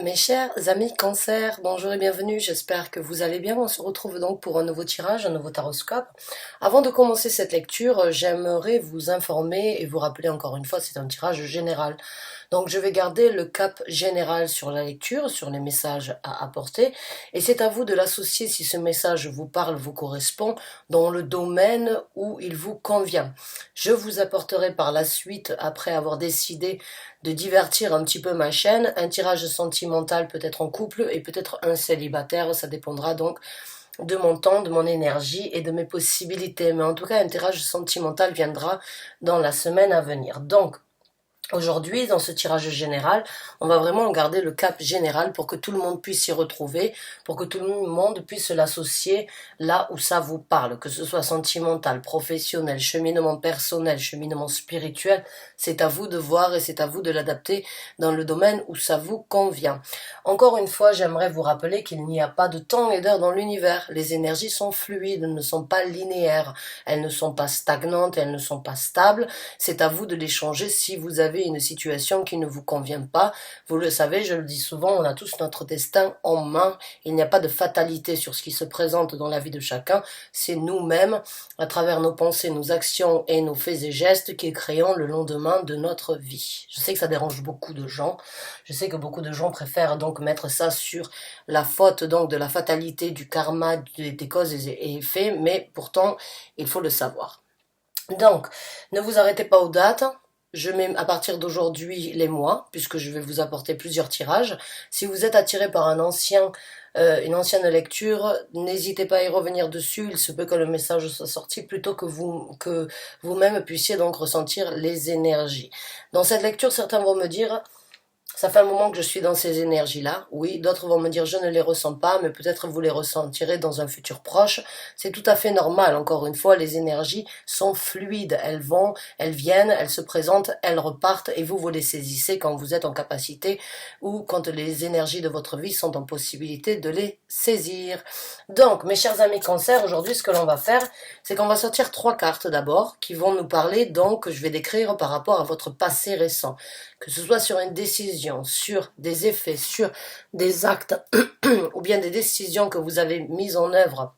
Mes chers amis cancer, bonjour et bienvenue, j'espère que vous allez bien. On se retrouve donc pour un nouveau tirage, un nouveau taroscope. Avant de commencer cette lecture, j'aimerais vous informer et vous rappeler encore une fois, c'est un tirage général. Donc je vais garder le cap général sur la lecture, sur les messages à apporter, et c'est à vous de l'associer si ce message vous parle, vous correspond, dans le domaine où il vous convient. Je vous apporterai par la suite, après avoir décidé de divertir un petit peu ma chaîne, un tirage sentimental peut-être en couple et peut-être un célibataire, ça dépendra donc de mon temps, de mon énergie et de mes possibilités. Mais en tout cas, un tirage sentimental viendra dans la semaine à venir. Donc, aujourd'hui, dans ce tirage général, on va vraiment garder le cap général pour que tout le monde puisse s'y retrouver, pour que tout le monde puisse l'associer là où ça vous parle, que ce soit sentimental, professionnel, cheminement personnel, cheminement spirituel, c'est à vous de voir et c'est à vous de l'adapter dans le domaine où ça vous convient. Encore une fois, j'aimerais vous rappeler qu'il n'y a pas de temps et d'heure dans l'univers. Les énergies sont fluides, ne sont pas linéaires, elles ne sont pas stagnantes, elles ne sont pas stables. C'est à vous de les changer si vous avez une situation qui ne vous convient pas. Vous le savez, je le dis souvent, on a tous notre destin en main. Il n'y a pas de fatalité sur ce qui se présente dans la vie de chacun. C'est nous-mêmes, à travers nos pensées, nos actions et nos faits et gestes, qui créons le lendemain de notre vie. Je sais que ça dérange beaucoup de gens. Je sais que beaucoup de gens préfèrent donc mettre ça sur la faute donc de la fatalité, du karma, des causes et effets, mais pourtant, il faut le savoir. Donc, ne vous arrêtez pas aux dates. Je mets à partir d'aujourd'hui les mois, puisque je vais vous apporter plusieurs tirages. Si vous êtes attiré par une ancienne lecture, n'hésitez pas à y revenir dessus. Il se peut que le message soit sorti plutôt que vous-même puissiez donc ressentir les énergies. Dans cette lecture, certains vont me dire: ça fait un moment que je suis dans ces énergies-là. Oui, d'autres vont me dire je ne les ressens pas, mais peut-être vous les ressentirez dans un futur proche. C'est tout à fait normal. Encore une fois, les énergies sont fluides. Elles vont, elles viennent, elles se présentent, elles repartent et vous les saisissez quand vous êtes en capacité ou quand les énergies de votre vie sont en possibilité de les saisir. Donc, mes chers amis cancer, aujourd'hui, ce que l'on va faire, c'est qu'on va sortir 3 cartes d'abord qui vont nous parler, donc, que je vais décrire par rapport à votre passé récent. Que ce soit sur une décision, sur des effets, sur des actes ou bien des décisions que vous avez mises en œuvre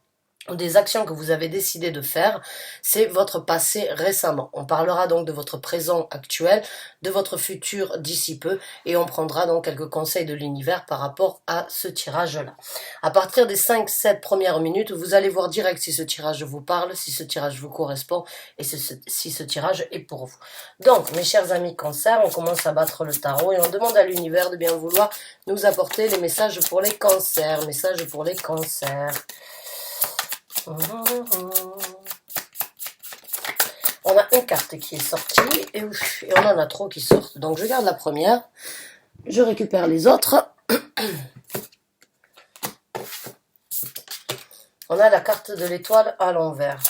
ou des actions que vous avez décidé de faire, c'est votre passé récemment. On parlera donc de votre présent actuel, de votre futur d'ici peu, et on prendra donc quelques conseils de l'univers par rapport à ce tirage-là. À partir des 5-7 premières minutes, vous allez voir direct si ce tirage vous parle, si ce tirage vous correspond, et si ce tirage est pour vous. Donc, mes chers amis cancer, on commence à battre le tarot, et on demande à l'univers de bien vouloir nous apporter les messages pour les cancers. Messages pour les cancers. On a une carte qui est sortie et on en a trop qui sortent. Donc je garde la première, je récupère les autres. On a la carte de l'étoile à l'envers.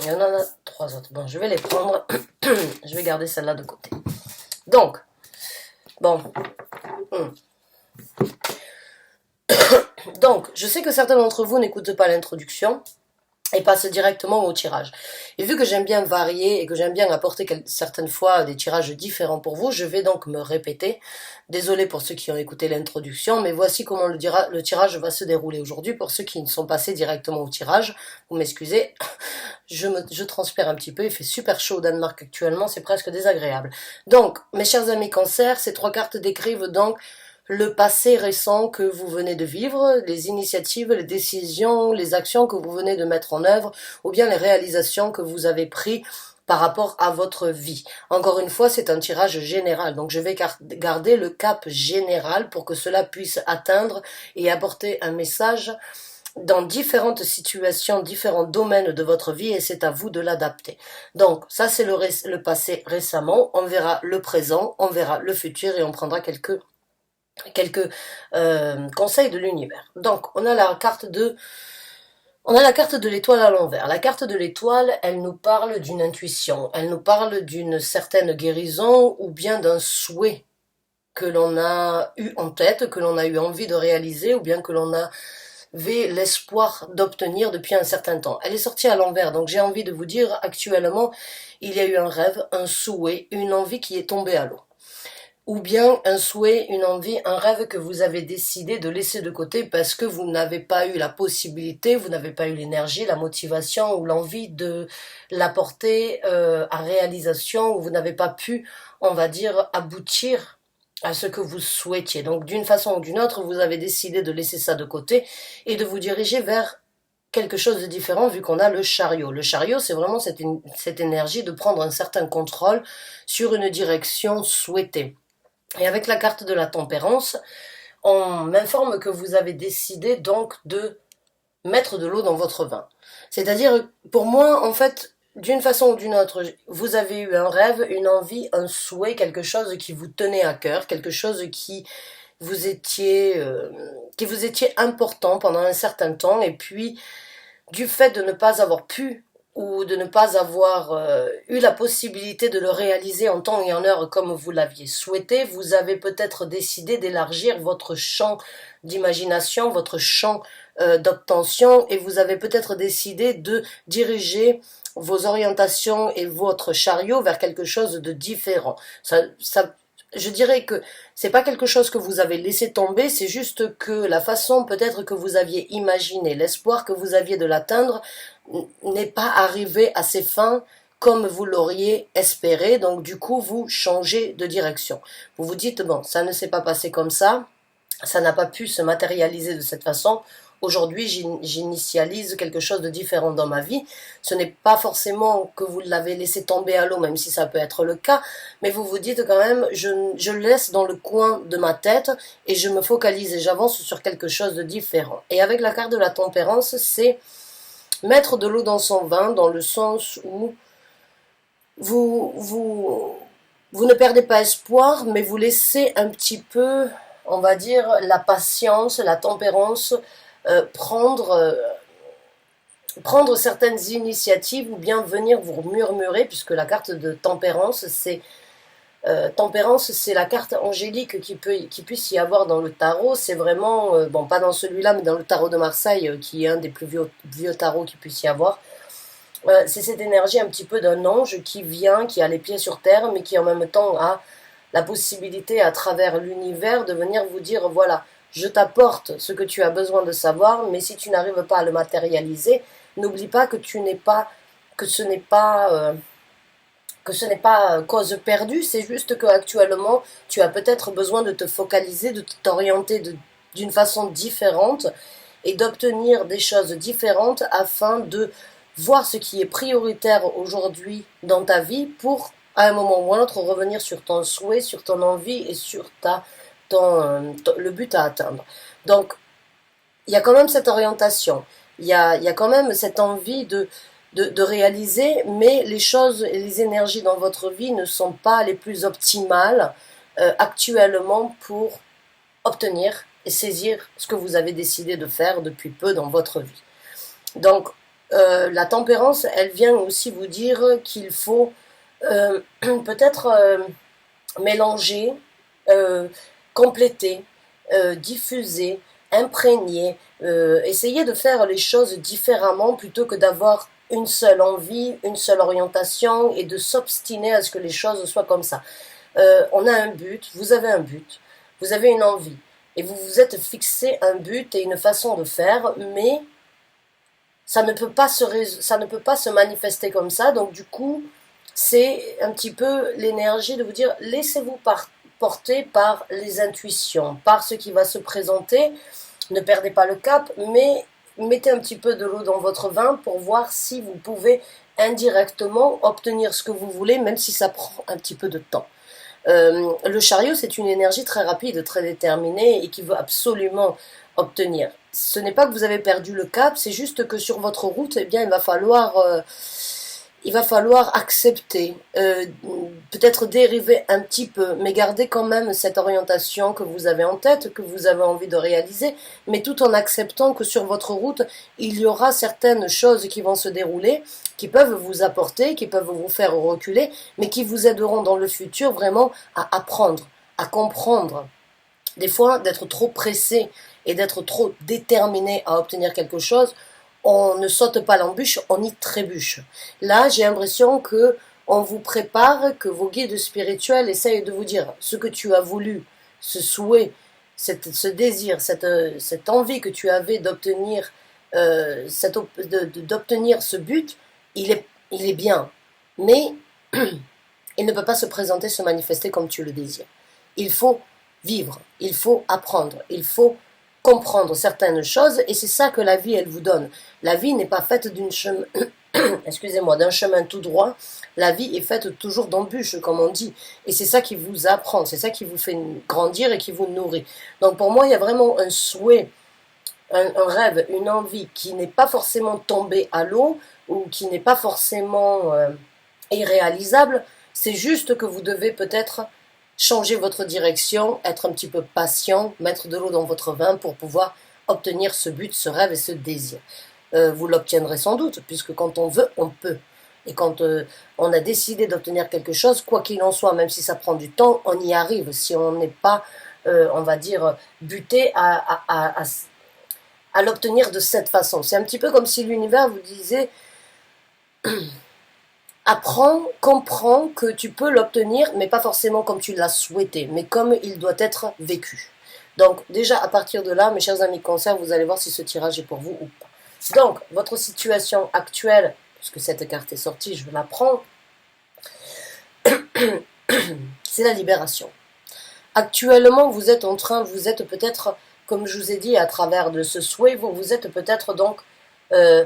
Et on en a 3 autres. Bon, je vais les prendre. Je vais garder celle-là de côté. Donc, bon. Donc, je sais que certains d'entre vous n'écoutent pas l'introduction et passent directement au tirage. Et vu que j'aime bien varier et que j'aime bien apporter certaines fois des tirages différents pour vous, je vais donc me répéter. Désolé pour ceux qui ont écouté l'introduction, mais voici comment le tirage va se dérouler aujourd'hui. Pour ceux qui ne sont passés directement au tirage, vous m'excusez, je transpire un petit peu, il fait super chaud au Danemark actuellement, c'est presque désagréable. Donc, mes chers amis cancer, ces 3 cartes décrivent donc le passé récent que vous venez de vivre, les initiatives, les décisions, les actions que vous venez de mettre en œuvre, ou bien les réalisations que vous avez prises par rapport à votre vie. Encore une fois, c'est un tirage général, donc je vais garder le cap général pour que cela puisse atteindre et apporter un message dans différentes situations, différents domaines de votre vie, et c'est à vous de l'adapter. Donc, ça c'est le passé récemment, on verra le présent, on verra le futur, et on prendra quelques conseils de l'univers. Donc, on a la carte de l'étoile à l'envers. La carte de l'étoile, elle nous parle d'une intuition, elle nous parle d'une certaine guérison ou bien d'un souhait que l'on a eu en tête, que l'on a eu envie de réaliser, ou bien que l'on avait l'espoir d'obtenir depuis un certain temps. Elle est sortie à l'envers, donc j'ai envie de vous dire, actuellement, il y a eu un rêve, un souhait, une envie qui est tombée à l'eau. Ou bien un souhait, une envie, un rêve que vous avez décidé de laisser de côté parce que vous n'avez pas eu la possibilité, vous n'avez pas eu l'énergie, la motivation ou l'envie de l'apporter à réalisation, ou vous n'avez pas pu, on va dire, aboutir à ce que vous souhaitiez. Donc d'une façon ou d'une autre, vous avez décidé de laisser ça de côté et de vous diriger vers quelque chose de différent vu qu'on a le chariot. Le chariot, c'est vraiment cette énergie de prendre un certain contrôle sur une direction souhaitée. Et avec la carte de la tempérance, on m'informe que vous avez décidé donc de mettre de l'eau dans votre vin. C'est-à-dire, pour moi, en fait, d'une façon ou d'une autre, vous avez eu un rêve, une envie, un souhait, quelque chose qui vous tenait à cœur, quelque chose qui vous étiez important pendant un certain temps, et puis du fait de ne pas avoir pu ou de ne pas avoir eu la possibilité de le réaliser en temps et en heure comme vous l'aviez souhaité, vous avez peut-être décidé d'élargir votre champ d'imagination, votre champ d'obtention, et vous avez peut-être décidé de diriger vos orientations et votre chariot vers quelque chose de différent. Je dirais que c'est pas quelque chose que vous avez laissé tomber, c'est juste que la façon peut-être que vous aviez imaginé, l'espoir que vous aviez de l'atteindre n'est pas arrivé à ses fins comme vous l'auriez espéré, donc du coup vous changez de direction. Vous vous dites, bon, ça ne s'est pas passé comme ça n'a pas pu se matérialiser de cette façon. Aujourd'hui, j'initialise quelque chose de différent dans ma vie. Ce n'est pas forcément que vous l'avez laissé tomber à l'eau, même si ça peut être le cas, mais vous vous dites quand même, je le laisse dans le coin de ma tête et je me focalise et j'avance sur quelque chose de différent. Et avec la carte de la tempérance, c'est mettre de l'eau dans son vin, dans le sens où vous ne perdez pas espoir, mais vous laissez un petit peu, on va dire, la patience, la tempérance, prendre certaines initiatives, ou bien venir vous murmurer, puisque la carte de tempérance, c'est la carte angélique qui puisse y avoir dans le tarot. C'est vraiment, bon, pas dans celui-là, mais dans le tarot de Marseille, qui est un des plus vieux tarots qu'il puisse y avoir. C'est cette énergie un petit peu d'un ange qui vient, qui a les pieds sur terre, mais qui en même temps a la possibilité à travers l'univers de venir vous dire, voilà, je t'apporte ce que tu as besoin de savoir, mais si tu n'arrives pas à le matérialiser, n'oublie pas que ce n'est pas cause perdue, c'est juste que actuellement tu as peut-être besoin de te focaliser, de t'orienter d'une façon différente et d'obtenir des choses différentes afin de voir ce qui est prioritaire aujourd'hui dans ta vie pour, à un moment ou à un autre, revenir sur ton souhait, sur ton envie et sur le but à atteindre. Donc, il y a quand même cette orientation, il y a quand même cette envie de réaliser, mais les choses et les énergies dans votre vie ne sont pas les plus optimales actuellement pour obtenir et saisir ce que vous avez décidé de faire depuis peu dans votre vie. Donc, la tempérance, elle vient aussi vous dire qu'il faut peut-être mélanger, compléter, diffuser, imprégner, essayer de faire les choses différemment plutôt que d'avoir une seule envie, une seule orientation et de s'obstiner à ce que les choses soient comme ça. On a un but, vous avez un but, vous avez une envie et vous vous êtes fixé un but et une façon de faire, mais ça ne peut pas se manifester comme ça. Donc du coup, c'est un petit peu l'énergie de vous dire, laissez-vous porter par les intuitions, par ce qui va se présenter. Ne perdez pas le cap, mais mettez un petit peu de l'eau dans votre vin pour voir si vous pouvez indirectement obtenir ce que vous voulez, même si ça prend un petit peu de temps. Le chariot, c'est une énergie très rapide, très déterminée et qui veut absolument obtenir. Ce n'est pas que vous avez perdu le cap, c'est juste que sur votre route, eh bien, il va falloir accepter, peut-être dériver un petit peu, mais garder quand même cette orientation que vous avez en tête, que vous avez envie de réaliser, mais tout en acceptant que sur votre route, il y aura certaines choses qui vont se dérouler, qui peuvent vous apporter, qui peuvent vous faire reculer, mais qui vous aideront dans le futur vraiment à apprendre, à comprendre. Des fois, d'être trop pressé et d'être trop déterminé à obtenir quelque chose, on ne saute pas l'embûche, on y trébuche. Là, j'ai l'impression que on vous prépare, que vos guides spirituels essayent de vous dire ce que tu as voulu, ce souhait, ce désir, cette envie que tu avais d'obtenir d'obtenir ce but, il est bien. Mais il ne peut pas se présenter, se manifester comme tu le désires. Il faut vivre, il faut apprendre, il faut comprendre certaines choses et c'est ça que la vie, elle vous donne. La vie n'est pas faite d'une chemin, excusez-moi, d'un chemin tout droit. La vie est faite toujours d'embûches, comme on dit. Et c'est ça qui vous apprend, c'est ça qui vous fait grandir et qui vous nourrit. Donc pour moi, il y a vraiment un souhait, un rêve, une envie qui n'est pas forcément tombé à l'eau ou qui n'est pas forcément irréalisable. C'est juste que vous devez peut-être changer votre direction, être un petit peu patient, mettre de l'eau dans votre vin pour pouvoir obtenir ce but, ce rêve et ce désir. Vous l'obtiendrez sans doute, puisque quand on veut, on peut. Et quand on a décidé d'obtenir quelque chose, quoi qu'il en soit, même si ça prend du temps, on y arrive. Si on n'est pas, on va dire, buté à l'obtenir de cette façon. C'est un petit peu comme si l'univers vous disait apprends, comprends que tu peux l'obtenir, mais pas forcément comme tu l'as souhaité, mais comme il doit être vécu. Donc déjà à partir de là, mes chers amis Cancer, vous allez voir si ce tirage est pour vous ou pas. Donc votre situation actuelle, puisque cette carte est sortie, je la prends, c'est la libération. Actuellement, vous êtes peut-être, comme je vous ai dit, à travers de ce souhait, vous êtes peut-être donc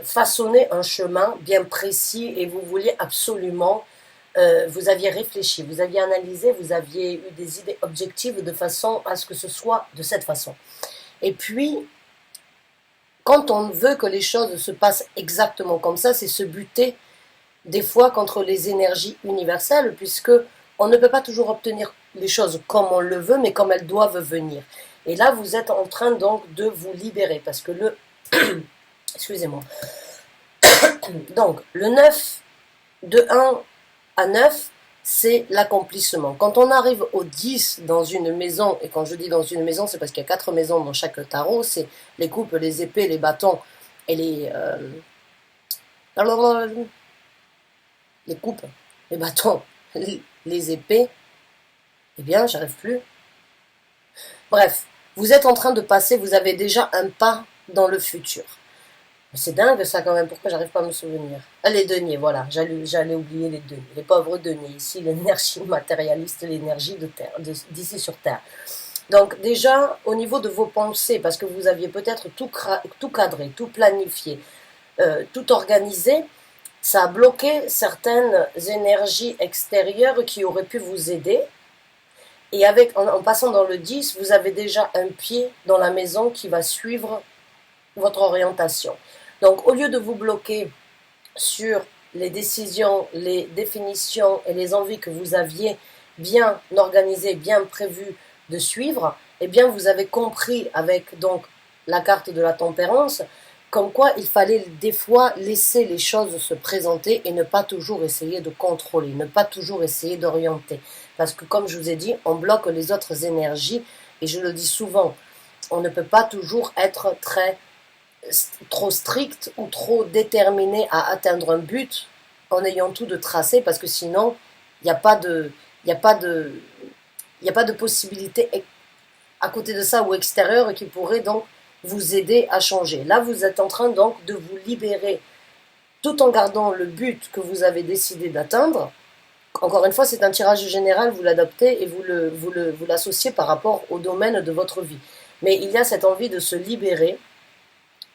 façonner un chemin bien précis et vous vouliez absolument, vous aviez réfléchi, vous aviez analysé, vous aviez eu des idées objectives de façon à ce que ce soit de cette façon. Et puis, quand on veut que les choses se passent exactement comme ça, c'est se buter des fois contre les énergies universelles, puisque on ne peut pas toujours obtenir les choses comme on le veut, mais comme elles doivent venir. Et là, vous êtes en train donc de vous libérer, parce que le... Excusez-moi. Donc, le 9, de 1 à 9, c'est l'accomplissement. Quand on arrive au 10 dans une maison, et quand je dis dans une maison, c'est parce qu'il y a 4 maisons dans chaque tarot, c'est les coupes, les épées, les bâtons et les coupes, les bâtons, les épées, eh bien, j'arrive plus. Bref, vous êtes en train de passer, vous avez déjà un pas dans le futur. C'est dingue ça quand même, pourquoi j'arrive pas à me souvenir. Ah, les deniers, voilà, j'allais oublier les deniers, les pauvres deniers. Ici, l'énergie matérialiste, l'énergie de terre, d'ici sur Terre. Donc déjà, au niveau de vos pensées, parce que vous aviez peut-être tout cadré, tout planifié, tout organisé, ça a bloqué certaines énergies extérieures qui auraient pu vous aider. Et en passant dans le 10, vous avez déjà un pied dans la maison qui va suivre votre orientation. Donc, au lieu de vous bloquer sur les décisions, les définitions et les envies que vous aviez bien organisées, bien prévues de suivre, eh bien, vous avez compris avec donc la carte de la tempérance, comme quoi il fallait des fois laisser les choses se présenter et ne pas toujours essayer de contrôler, ne pas toujours essayer d'orienter. Parce que comme je vous ai dit, on bloque les autres énergies et je le dis souvent, on ne peut pas toujours être trop strict ou trop déterminé à atteindre un but en ayant tout de tracé parce que sinon il n'y a pas de possibilité à côté de ça ou extérieure qui pourrait donc vous aider à changer. Là vous êtes en train donc de vous libérer tout en gardant le but que vous avez décidé d'atteindre. Encore une fois, c'est un tirage général, vous l'adaptez et vous l'associez par rapport au domaine de votre vie. Mais il y a cette envie de se libérer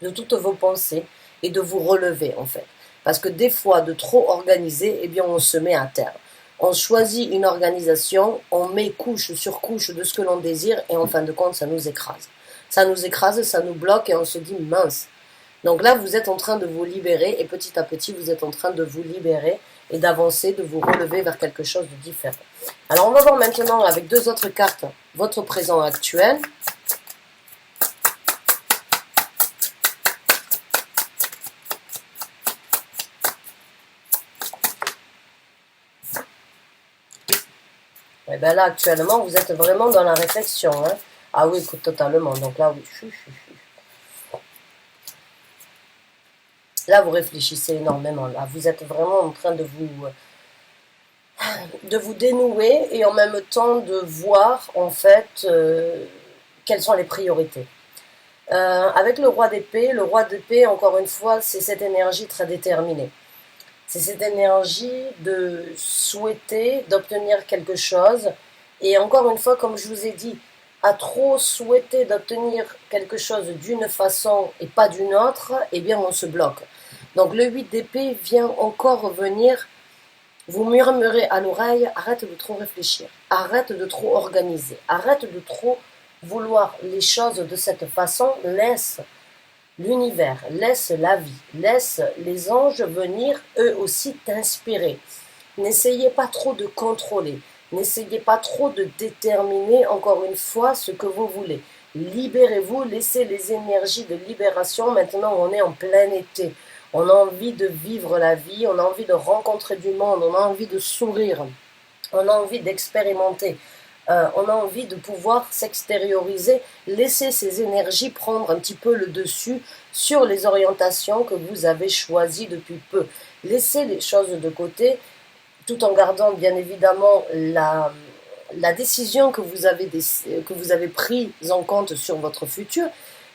de toutes vos pensées et de vous relever en fait. Parce que des fois, de trop organiser, eh bien on se met à terre. On choisit une organisation, on met couche sur couche de ce que l'on désire et en fin de compte, ça nous écrase. Ça nous écrase, ça nous bloque et on se dit mince. Donc là, vous êtes en train de vous libérer et petit à petit, vous êtes en train de vous libérer et d'avancer, de vous relever vers quelque chose de différent. Alors on va voir maintenant avec deux autres cartes votre présent actuel. Et bien là, actuellement, vous êtes vraiment dans la réflexion. Hein. Ah oui, écoute, totalement. Donc là, oui. Là, vous réfléchissez énormément. Là, vous êtes vraiment en train de vous dénouer et en même temps de voir, en fait, quelles sont les priorités. Avec le roi d'épée, encore une fois, c'est cette énergie très déterminée. C'est cette énergie de souhaiter, d'obtenir quelque chose. Et encore une fois, comme je vous ai dit, à trop souhaiter d'obtenir quelque chose d'une façon et pas d'une autre, eh bien on se bloque. Donc le 8 d'épée vient encore venir vous murmurez à l'oreille, arrête de trop réfléchir, arrête de trop organiser, arrête de trop vouloir les choses de cette façon, laisse l'univers, laisse la vie, laisse les anges venir eux aussi t'inspirer. N'essayez pas trop de contrôler, n'essayez pas trop de déterminer encore une fois ce que vous voulez. Libérez-vous, laissez les énergies de libération. Maintenant, on est en plein été. On a envie de vivre la vie, on a envie de rencontrer du monde, on a envie de sourire, on a envie d'expérimenter. On a envie de pouvoir s'extérioriser, laisser ces énergies prendre un petit peu le dessus sur les orientations que vous avez choisies depuis peu. Laissez les choses de côté, tout en gardant bien évidemment la décision que vous avez prise en compte sur votre futur,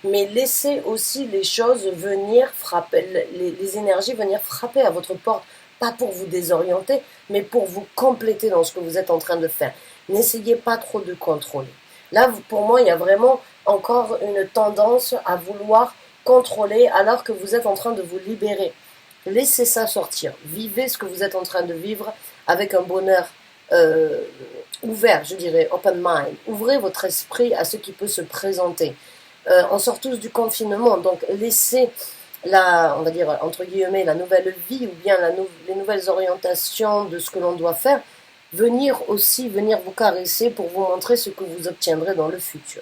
mais laissez aussi les choses venir frapper, les énergies venir frapper à votre porte, pas pour vous désorienter, mais pour vous compléter dans ce que vous êtes en train de faire. N'essayez pas trop de contrôler. Là, pour moi, il y a vraiment encore une tendance à vouloir contrôler alors que vous êtes en train de vous libérer. Laissez ça sortir. Vivez ce que vous êtes en train de vivre avec un bonheur ouvert, je dirais, open mind. Ouvrez votre esprit à ce qui peut se présenter. On sort tous du confinement, donc laissez on va dire, entre guillemets, la nouvelle vie ou bien les nouvelles orientations de ce que l'on doit faire, venir vous caresser pour vous montrer ce que vous obtiendrez dans le futur.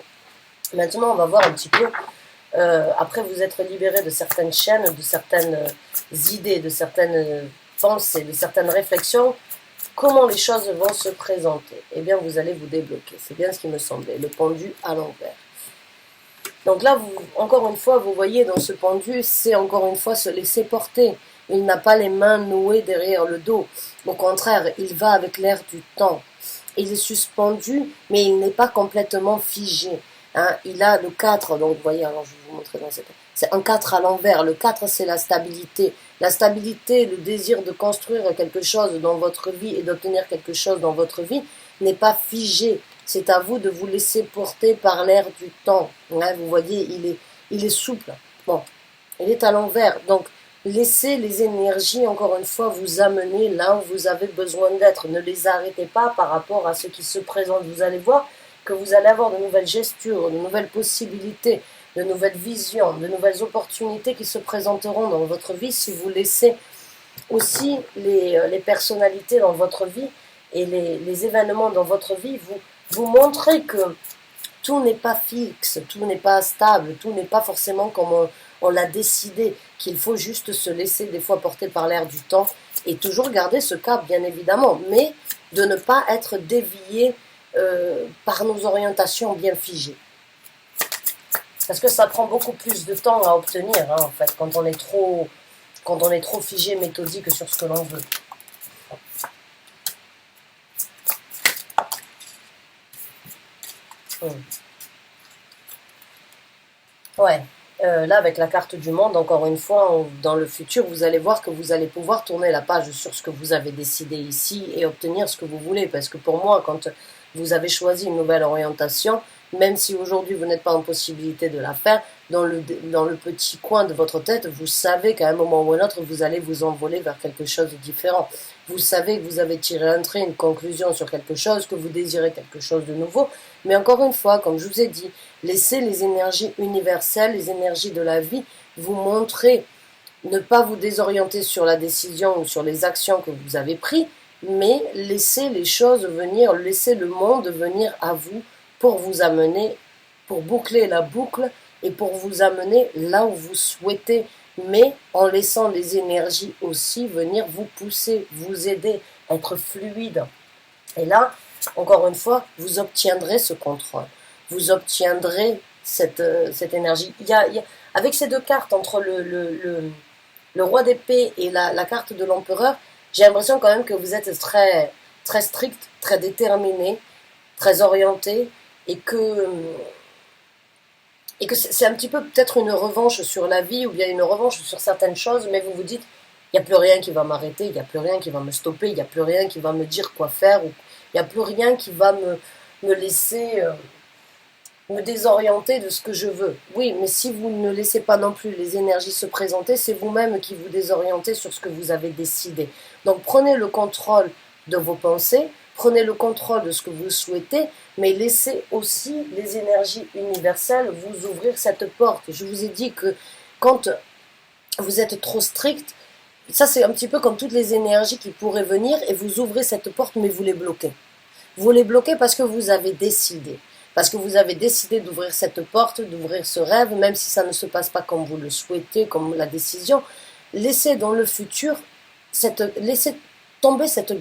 Maintenant, on va voir un petit peu, après vous être libéré de certaines chaînes, de certaines idées, de certaines pensées, de certaines réflexions, comment les choses vont se présenter. Eh bien, vous allez vous débloquer. C'est bien ce qui me semblait, le pendu à l'envers. Donc là, encore une fois, vous voyez, dans ce pendu, c'est encore une fois se laisser porter. Il n'a pas les mains nouées derrière le dos. Au contraire, il va avec l'air du temps. Il est suspendu, mais il n'est pas complètement figé. Hein. Il a le 4, donc vous voyez, alors je vais vous montrer dans cette... C'est un 4 à l'envers. Le 4, c'est la stabilité. La stabilité, le désir de construire quelque chose dans votre vie et d'obtenir quelque chose dans votre vie n'est pas figé. C'est à vous de vous laisser porter par l'air du temps. Hein, vous voyez, il est souple. Bon, il est à l'envers. Donc, laissez les énergies, encore une fois, vous amener là où vous avez besoin d'être. Ne les arrêtez pas par rapport à ce qui se présente. Vous allez voir que vous allez avoir de nouvelles gestures, de nouvelles possibilités, de nouvelles visions, de nouvelles opportunités qui se présenteront dans votre vie si vous laissez aussi les personnalités dans votre vie et les événements dans votre vie vous montrer que tout n'est pas fixe, tout n'est pas stable, tout n'est pas forcément comme on l'a décidé, qu'il faut juste se laisser des fois porter par l'air du temps et toujours garder ce cap, bien évidemment, mais de ne pas être dévié par nos orientations bien figées. Parce que ça prend beaucoup plus de temps à obtenir, hein, en fait, quand on est trop figé, méthodique sur ce que l'on veut. Ouais, là avec la carte du monde, encore une fois, dans le futur, vous allez voir que vous allez pouvoir tourner la page sur ce que vous avez décidé ici et obtenir ce que vous voulez. Parce que pour moi, quand vous avez choisi une nouvelle orientation, même si aujourd'hui vous n'êtes pas en possibilité de la faire, dans le petit coin de votre tête, vous savez qu'à un moment ou un autre, vous allez vous envoler vers quelque chose de différent. Vous savez que vous avez tiré un trait, une conclusion sur quelque chose, que vous désirez quelque chose de nouveau. Mais encore une fois, comme je vous ai dit, laissez les énergies universelles, les énergies de la vie vous montrer, ne pas vous désorienter sur la décision ou sur les actions que vous avez prises, mais laissez les choses venir, laissez le monde venir à vous pour vous amener, pour boucler la boucle et pour vous amener là où vous souhaitez, mais en laissant les énergies aussi venir vous pousser, vous aider, être fluide. Et là, encore une fois, vous obtiendrez ce contrôle. Vous obtiendrez cette énergie. Avec ces deux cartes, entre le roi d'épée et la carte de l'empereur, j'ai l'impression quand même que vous êtes très, très strict, très déterminé, très orienté, et que c'est un petit peu peut-être une revanche sur la vie, ou bien une revanche sur certaines choses, mais vous vous dites, il n'y a plus rien qui va m'arrêter, il n'y a plus rien qui va me stopper, il n'y a plus rien qui va me dire quoi faire, ou il n'y a plus rien qui va me laisser me désorienter de ce que je veux. Oui, mais si vous ne laissez pas non plus les énergies se présenter, c'est vous-même qui vous désorientez sur ce que vous avez décidé. Donc prenez le contrôle de vos pensées, prenez le contrôle de ce que vous souhaitez, mais laissez aussi les énergies universelles vous ouvrir cette porte. Je vous ai dit que quand vous êtes trop strict, ça c'est un petit peu comme toutes les énergies qui pourraient venir et vous ouvrez cette porte mais vous les bloquez. Vous les bloquez parce que vous avez décidé. Parce que vous avez décidé d'ouvrir cette porte, d'ouvrir ce rêve, même si ça ne se passe pas comme vous le souhaitez, comme la décision. Laissez dans le futur, laissez tomber cette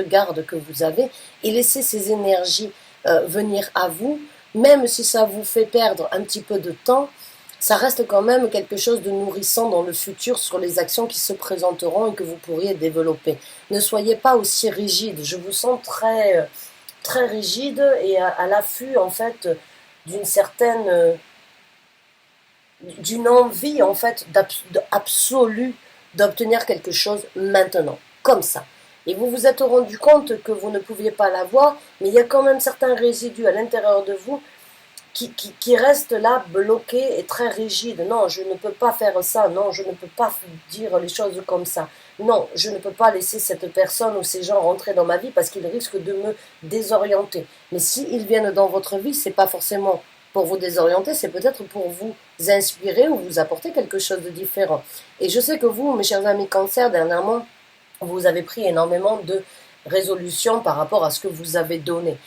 garde que vous avez et laissez ces énergies venir à vous, même si ça vous fait perdre un petit peu de temps. Ça reste quand même quelque chose de nourrissant dans le futur sur les actions qui se présenteront et que vous pourriez développer. Ne soyez pas aussi rigide. Je vous sens très, très rigide et à l'affût en fait d'une envie en fait absolue d'obtenir quelque chose maintenant, comme ça. Et vous vous êtes rendu compte que vous ne pouviez pas l'avoir, mais il y a quand même certains résidus à l'intérieur de vous qui reste là bloqué et très rigide. Non, je ne peux pas faire ça. Non, je ne peux pas dire les choses comme ça. Non, je ne peux pas laisser cette personne ou ces gens rentrer dans ma vie parce qu'ils risquent de me désorienter. Mais s'ils viennent dans votre vie, c'est pas forcément pour vous désorienter, c'est peut-être pour vous inspirer ou vous apporter quelque chose de différent. Et je sais que vous, mes chers amis Cancer, dernièrement, vous avez pris énormément de résolutions par rapport à ce que vous avez donné.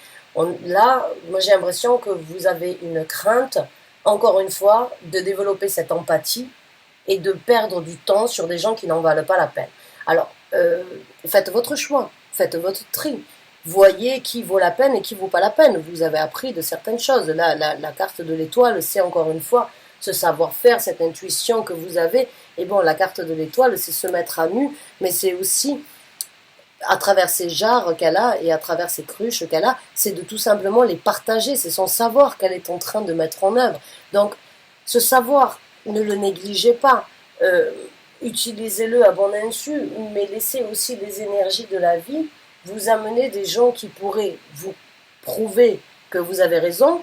Là, moi j'ai l'impression que vous avez une crainte, encore une fois, de développer cette empathie et de perdre du temps sur des gens qui n'en valent pas la peine. Alors, faites votre choix, faites votre tri. Voyez qui vaut la peine et qui ne vaut pas la peine. Vous avez appris de certaines choses. Là, la carte de l'étoile, c'est encore une fois ce savoir-faire, cette intuition que vous avez. Et bon, la carte de l'étoile, c'est se mettre à nu, mais c'est aussi à travers ces jarres qu'elle a et à travers ces cruches qu'elle a, c'est de tout simplement les partager. C'est son savoir qu'elle est en train de mettre en œuvre. Donc, ce savoir, ne le négligez pas. Utilisez-le à bon insu, mais laissez aussi les énergies de la vie vous amener des gens qui pourraient vous prouver que vous avez raison,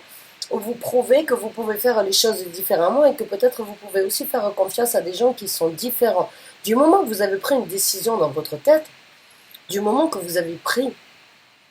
ou vous prouver que vous pouvez faire les choses différemment et que peut-être vous pouvez aussi faire confiance à des gens qui sont différents. Du moment que vous avez pris une décision dans votre tête, du moment que vous avez pris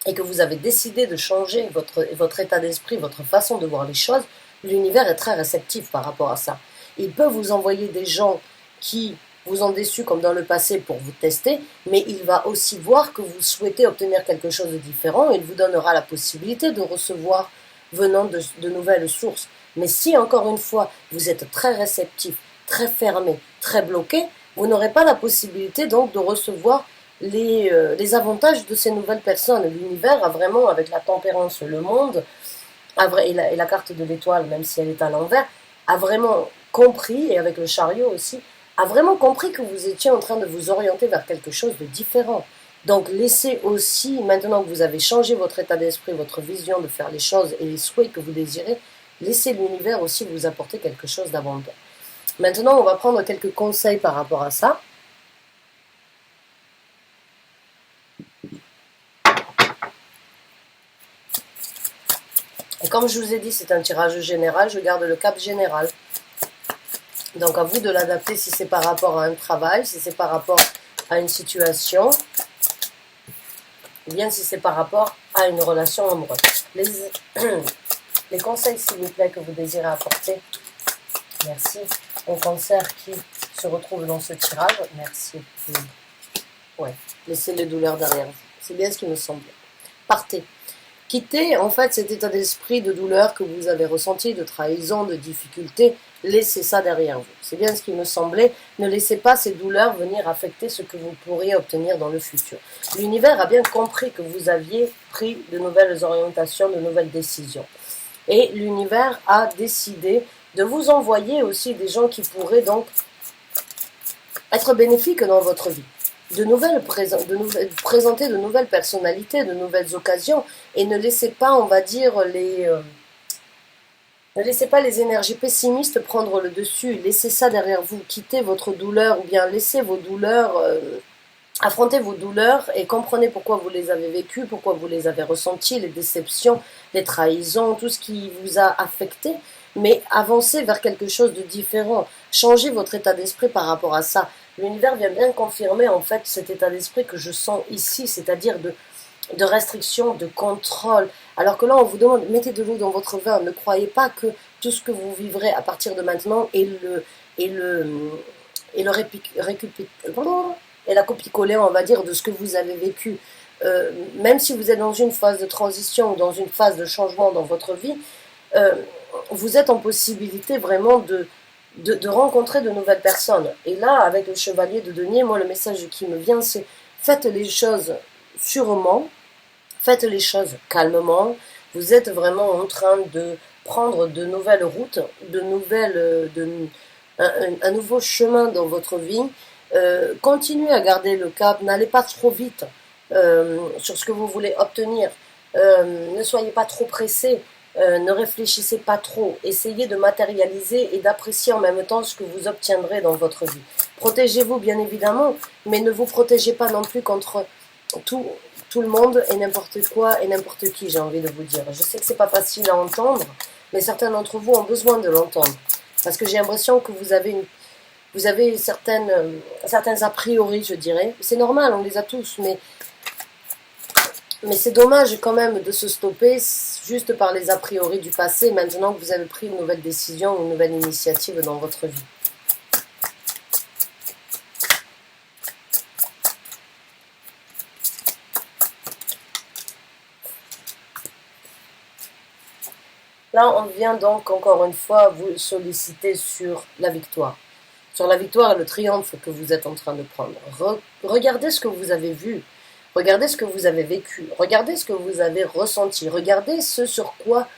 et que vous avez décidé de changer votre état d'esprit, votre façon de voir les choses, l'univers est très réceptif par rapport à ça. Il peut vous envoyer des gens qui vous ont déçu comme dans le passé pour vous tester, mais il va aussi voir que vous souhaitez obtenir quelque chose de différent et il vous donnera la possibilité de recevoir venant de nouvelles sources. Mais si, encore une fois, vous êtes très réceptif, très fermé, très bloqué, vous n'aurez pas la possibilité donc de recevoir les avantages de ces nouvelles personnes. L'univers a vraiment, avec la tempérance, le monde, et la carte de l'étoile, même si elle est à l'envers, a vraiment compris, et avec le chariot aussi, a vraiment compris que vous étiez en train de vous orienter vers quelque chose de différent. Donc laissez aussi, maintenant que vous avez changé votre état d'esprit, votre vision de faire les choses et les souhaits que vous désirez, laissez l'univers aussi vous apporter quelque chose d'abondant. Maintenant, on va prendre quelques conseils par rapport à ça. Et comme je vous ai dit, c'est un tirage général, je garde le cap général. Donc à vous de l'adapter si c'est par rapport à un travail, si c'est par rapport à une situation, ou bien si c'est par rapport à une relation amoureuse. Les conseils, s'il vous plaît, que vous désirez apporter. Merci. Au Cancer qui se retrouve dans ce tirage. Merci. Ouais. Laissez les douleurs derrière vous. C'est bien ce qui me semble. Partez. Quittez en fait cet état d'esprit de douleur que vous avez ressenti, de trahison, de difficulté. laissez ça derrière vous. C'est bien ce qui me semblait. Ne laissez pas ces douleurs venir affecter ce que vous pourriez obtenir dans le futur. L'univers a bien compris que vous aviez pris de nouvelles orientations, de nouvelles décisions. Et l'univers a décidé de vous envoyer aussi des gens qui pourraient donc être bénéfiques dans votre vie. Présenter de nouvelles personnalités, de nouvelles occasions, et ne laissez pas, on va dire, ne laissez pas les énergies pessimistes prendre le dessus. Laissez ça derrière vous. Quittez votre douleur, ou bien laissez vos douleurs, affrontez vos douleurs et comprenez pourquoi vous les avez vécues, pourquoi vous les avez ressenties, les déceptions, les trahisons, tout ce qui vous a affecté. Mais avancez vers quelque chose de différent. Changez votre état d'esprit par rapport à ça. L'univers vient bien confirmer en fait cet état d'esprit que je sens ici, c'est-à-dire de restriction, de contrôle. Alors que là, on vous demande, mettez de l'eau dans votre vin. Ne croyez pas que tout ce que vous vivrez à partir de maintenant est la copie-collée, on va dire, de ce que vous avez vécu. Même si vous êtes dans une phase de transition ou dans une phase de changement dans votre vie, vous êtes en possibilité vraiment de rencontrer de nouvelles personnes. Et là, avec le chevalier de denier, moi, le message qui me vient, c'est faites les choses sûrement, faites les choses calmement. Vous êtes vraiment en train de prendre de nouvelles routes, un nouveau chemin dans votre vie. Continuez à garder le cap, n'allez pas trop vite sur ce que vous voulez obtenir. Ne soyez pas trop pressé. Ne réfléchissez pas trop, essayez de matérialiser et d'apprécier en même temps ce que vous obtiendrez dans votre vie. Protégez-vous bien évidemment, mais ne vous protégez pas non plus contre tout le monde et n'importe quoi et n'importe qui, j'ai envie de vous dire. Je sais que c'est pas facile à entendre, mais certains d'entre vous ont besoin de l'entendre. Parce que j'ai l'impression que vous avez certains a priori, je dirais. C'est normal, on les a tous, mais c'est dommage quand même de se stopper juste par les a priori du passé, maintenant que vous avez pris une nouvelle décision, une nouvelle initiative dans votre vie. Là, on vient donc encore une fois vous solliciter sur la victoire. Sur la victoire et le triomphe que vous êtes en train de prendre. Regardez ce que vous avez vu. Regardez ce que vous avez vécu, regardez ce que vous avez ressenti, regardez ce sur quoi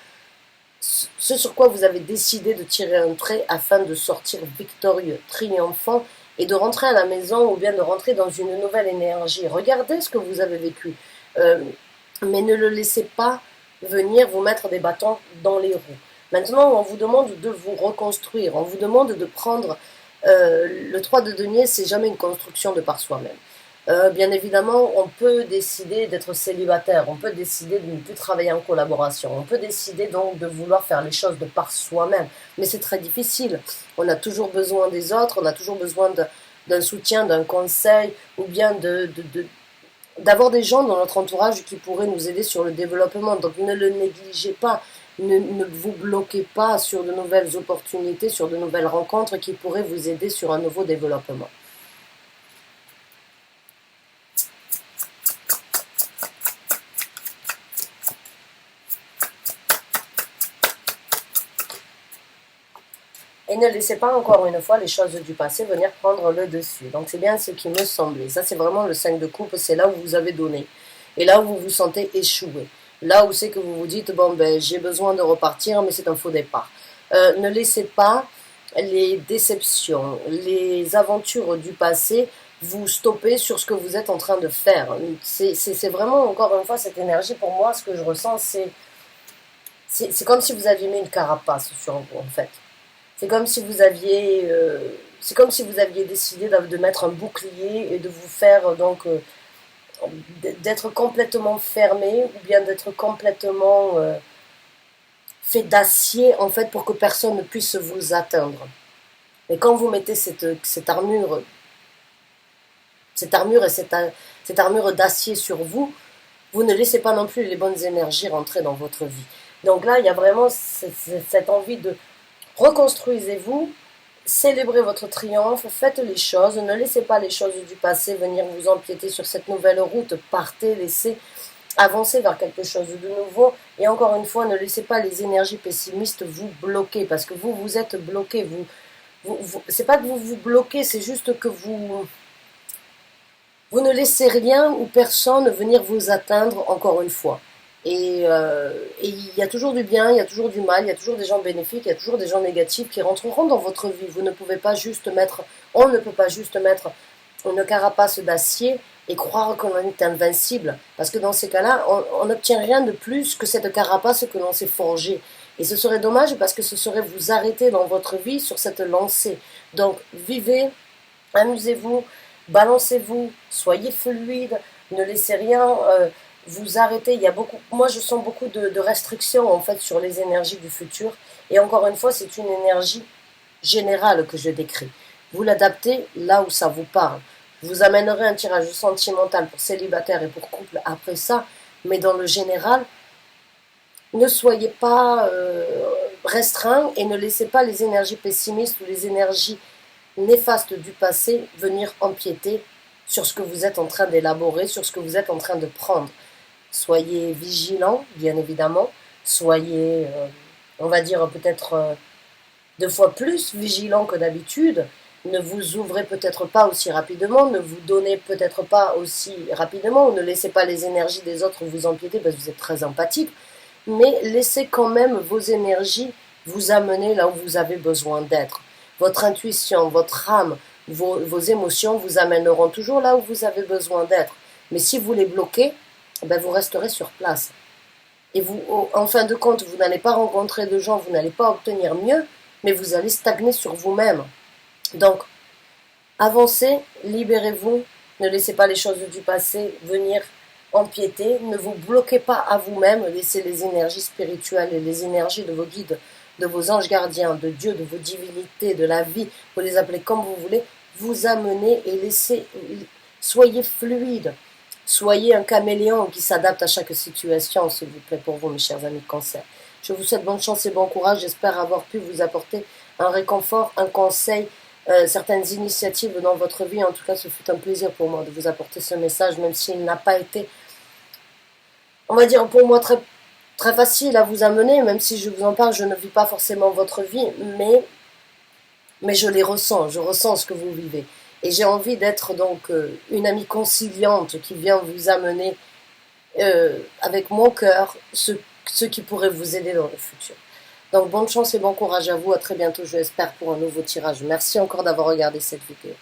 vous avez décidé de tirer un trait afin de sortir victorieux, triomphant et de rentrer à la maison ou bien de rentrer dans une nouvelle énergie. Regardez ce que vous avez vécu, mais ne le laissez pas venir vous mettre des bâtons dans les roues. Maintenant, on vous demande de vous reconstruire, on vous demande de prendre... le 3 de denier, c'est jamais une construction de par soi-même. Bien évidemment, on peut décider d'être célibataire, on peut décider de ne plus travailler en collaboration, on peut décider donc de vouloir faire les choses de par soi-même, mais c'est très difficile. On a toujours besoin des autres, on a toujours besoin d'un soutien, d'un conseil, ou bien d'avoir des gens dans notre entourage qui pourraient nous aider sur le développement. Donc ne le négligez pas, ne vous bloquez pas sur de nouvelles opportunités, sur de nouvelles rencontres qui pourraient vous aider sur un nouveau développement. Et ne laissez pas encore une fois les choses du passé venir prendre le dessus. Donc c'est bien ce qui me semblait. Ça c'est vraiment le 5 de coupe, c'est là où vous avez donné. Et là où vous vous sentez échoué. Là où c'est que vous vous dites, bon ben j'ai besoin de repartir, mais c'est un faux départ. Ne laissez pas les déceptions, les aventures du passé vous stopper sur ce que vous êtes en train de faire. C'est vraiment, encore une fois, cette énergie, pour moi, ce que je ressens, c'est comme si vous aviez mis une carapace sur vous, en fait. C'est comme si vous aviez décidé de mettre un bouclier et de vous faire d'être complètement fermé ou bien d'être complètement fait d'acier en fait pour que personne ne puisse vous atteindre. Mais quand vous mettez cette armure et cette armure d'acier sur vous, vous ne laissez pas non plus les bonnes énergies rentrer dans votre vie. Donc là, il y a vraiment cette envie de reconstruisez-vous, célébrez votre triomphe, faites les choses, ne laissez pas les choses du passé venir vous empiéter sur cette nouvelle route, partez, laissez Avancez vers quelque chose de nouveau. Et encore une fois, ne laissez pas les énergies pessimistes vous bloquer, parce que vous êtes bloqué. C'est pas que vous vous bloquez, c'est juste que vous ne laissez rien ou personne venir vous atteindre encore une fois. Et il y a toujours du bien, il y a toujours du mal, il y a toujours des gens bénéfiques, il y a toujours des gens négatifs qui rentreront dans votre vie. Vous ne pouvez pas juste mettre, on ne peut pas juste mettre une carapace d'acier et croire qu'on est invincible. Parce que dans ces cas-là, on n'obtient rien de plus que cette carapace que l'on s'est forgée. Et ce serait dommage parce que ce serait vous arrêter dans votre vie sur cette lancée. Donc, vivez, amusez-vous, balancez-vous, soyez fluide, ne laissez rien vous arrêter. Il y a beaucoup, moi, je sens beaucoup de restrictions en fait sur les énergies du futur. Et encore une fois, c'est une énergie générale que je décris. Vous l'adaptez là où ça vous parle. Je vous amènerai un tirage sentimental pour célibataire et pour couple après ça, mais dans le général, ne soyez pas restreint et ne laissez pas les énergies pessimistes ou les énergies néfastes du passé venir empiéter sur ce que vous êtes en train d'élaborer, sur ce que vous êtes en train de prendre. Soyez vigilant, bien évidemment. Soyez, on va dire peut-être 2 fois plus vigilant que d'habitude. Ne vous ouvrez peut-être pas aussi rapidement, ne vous donnez peut-être pas aussi rapidement, ou ne laissez pas les énergies des autres vous empiéter parce que vous êtes très empathique, mais laissez quand même vos énergies vous amener là où vous avez besoin d'être. Votre intuition, votre âme, vos émotions vous amèneront toujours là où vous avez besoin d'être. Mais si vous les bloquez, ben vous resterez sur place. Et vous, en fin de compte, vous n'allez pas rencontrer de gens, vous n'allez pas obtenir mieux, mais vous allez stagner sur vous-même. Donc, avancez, libérez-vous, ne laissez pas les choses du passé venir empiéter, ne vous bloquez pas à vous-même, laissez les énergies spirituelles et les énergies de vos guides, de vos anges gardiens, de Dieu, de vos divinités, de la vie, vous les appelez comme vous voulez, vous amener et soyez fluide, soyez un caméléon qui s'adapte à chaque situation, s'il vous plaît, pour vous, mes chers amis de Cancer. Je vous souhaite bonne chance et bon courage, j'espère avoir pu vous apporter un réconfort, un conseil, certaines initiatives dans votre vie. En tout cas, ce fut un plaisir pour moi de vous apporter ce message, même s'il n'a pas été, on va dire, pour moi très, très facile à vous amener, même si je vous en parle, je ne vis pas forcément votre vie, mais je les ressens, je ressens ce que vous vivez. Et j'ai envie d'être donc une amie conciliante qui vient vous amener avec mon cœur ce qui pourrait vous aider dans le futur. Donc bonne chance et bon courage à vous, à très bientôt je l'espère pour un nouveau tirage. Merci encore d'avoir regardé cette vidéo.